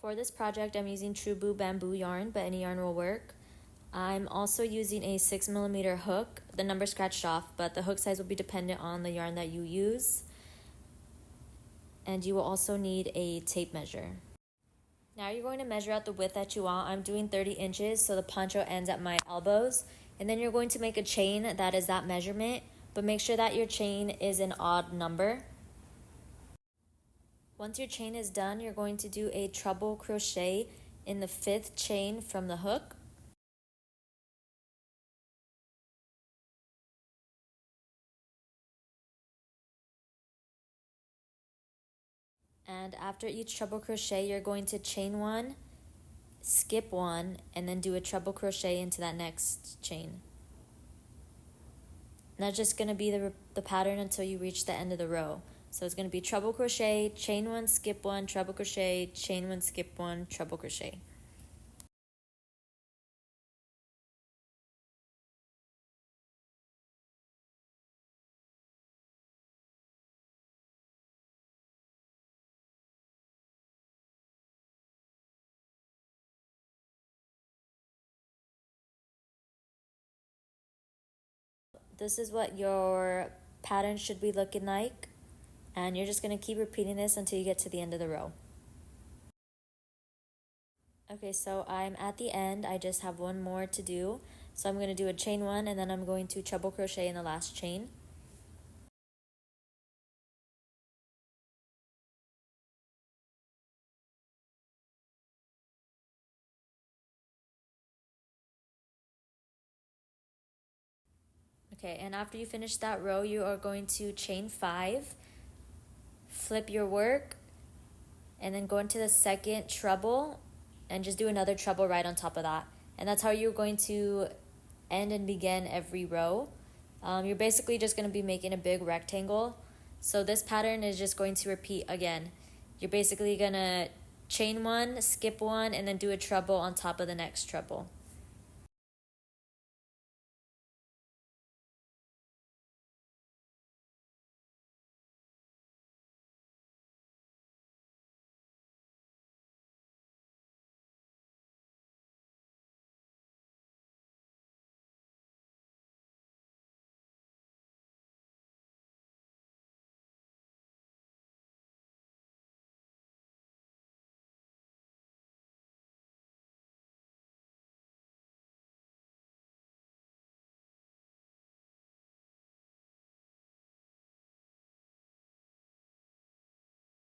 For this project, I'm using truboo bamboo yarn, but any yarn will work. I'm also using a 6mm hook. The number scratched off, but the hook size will be dependent on the yarn that you use. And you will also need a tape measure. Now you're going to measure out the width that you want. I'm doing 30 inches, so the poncho ends at my elbows. And then you're going to make a chain that is that measurement, but make sure that your chain is an odd number. Once your chain is done, you're going to do a treble crochet in the 5th chain from the hook. And after each treble crochet, you're going to chain 1, skip 1, and then do a treble crochet into that next chain. And that's just going to be the pattern until you reach the end of the row. So it's going to be treble crochet, chain 1, skip 1, treble crochet, chain 1, skip 1, treble crochet. This is what your pattern should be looking like. And you're just going to keep repeating this until you get to the end of the row. Okay, so I'm at the end. I just have one more to do. So I'm going to do a chain 1 and then I'm going to treble crochet in the last chain. Okay, and after you finish that row, you are going to chain 5, flip your work, and then go into the second treble and just do another treble right on top of that. And that's how you're going to end and begin every row. You're basically just going to be making a big rectangle. So this pattern is just going to repeat again. You're basically going to chain 1, skip 1, and then do a treble on top of the next treble.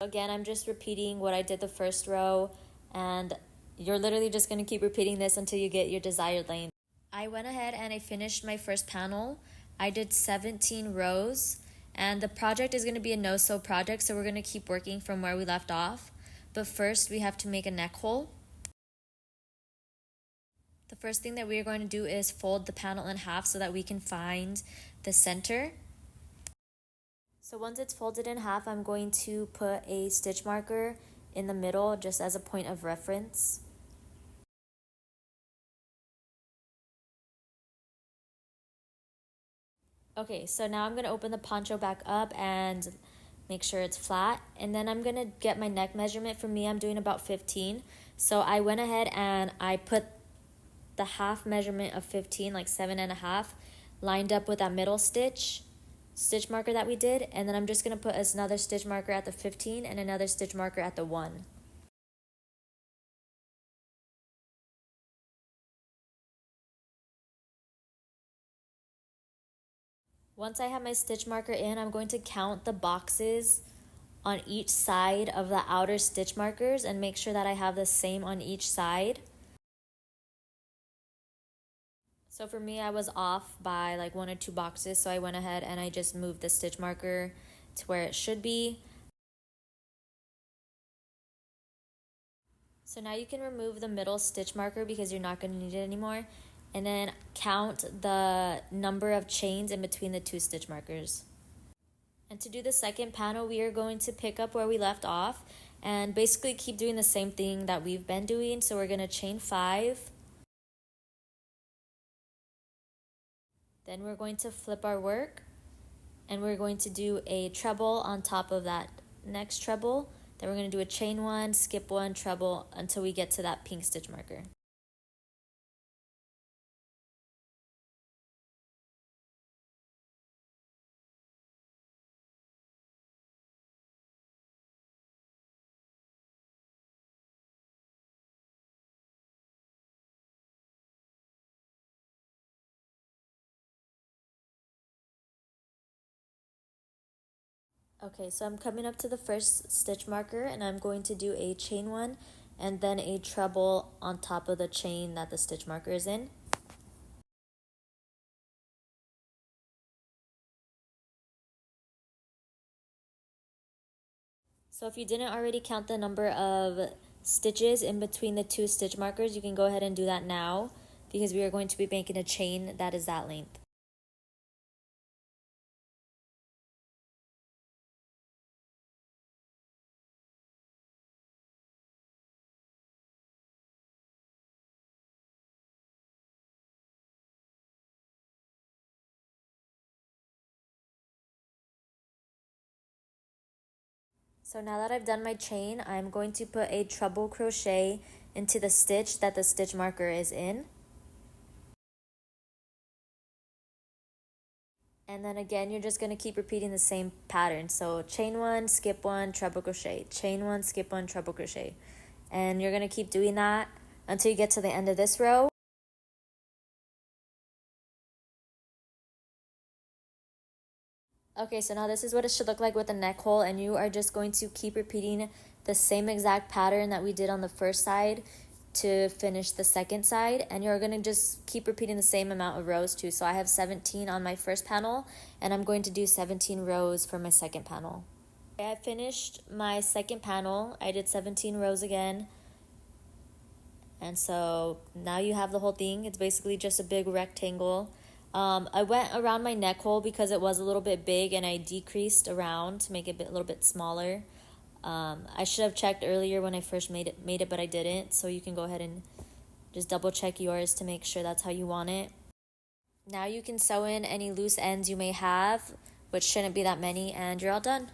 Again, I'm just repeating what I did the first row, and you're literally just going to keep repeating this until you get your desired length. I went ahead and I finished my first panel. I did 17 rows, and the project is going to be a no-sew project, so we're going to keep working from where we left off. But first, we have to make a neck hole. The first thing that we are going to do is fold the panel in half so that we can find the center. So once it's folded in half, I'm going to put a stitch marker in the middle just as a point of reference. Okay, so now I'm going to open the poncho back up and make sure it's flat. And then I'm going to get my neck measurement. For me, I'm doing about 15. So I went ahead and I put the half measurement of 15, like 7.5, lined up with that middle stitch marker that we did, and then I'm just going to put another stitch marker at the 15 and another stitch marker at the 1. Once I have my stitch marker in, I'm going to count the boxes on each side of the outer stitch markers and make sure that I have the same on each side. So for me, I was off by like 1 or 2 boxes, so I went ahead and I just moved the stitch marker to where it should be. So now you can remove the middle stitch marker because you're not going to need it anymore. And then count the number of chains in between the 2 stitch markers. And to do the second panel, we are going to pick up where we left off and basically keep doing the same thing that we've been doing. So we're going to chain 5. Then we're going to flip our work and we're going to do a treble on top of that next treble. Then we're going to do a chain 1, skip 1, treble until we get to that pink stitch marker. Okay, so I'm coming up to the first stitch marker and I'm going to do a chain 1 and then a treble on top of the chain that the stitch marker is in. So if you didn't already count the number of stitches in between the 2 stitch markers, you can go ahead and do that now because we are going to be making a chain that is that length. So now that I've done my chain, I'm going to put a treble crochet into the stitch that the stitch marker is in. And then again, you're just going to keep repeating the same pattern. So chain 1, skip 1, treble crochet, chain 1, skip 1, treble crochet. And you're going to keep doing that until you get to the end of this row. Okay, so now this is what it should look like with the neck hole, and you are just going to keep repeating the same exact pattern that we did on the first side to finish the second side, and you're going to just keep repeating the same amount of rows too. So I have 17 on my first panel, and I'm going to do 17 rows for my second panel. Okay, I finished my second panel. I did 17 rows again, and so now you have the whole thing. It's basically just a big rectangle. I went around my neck hole because it was a little bit big and I decreased around to make it a little bit smaller. I should have checked earlier when I first made it, but I didn't. So you can go ahead and just double check yours to make sure that's how you want it. Now you can sew in any loose ends you may have, which shouldn't be that many, and you're all done.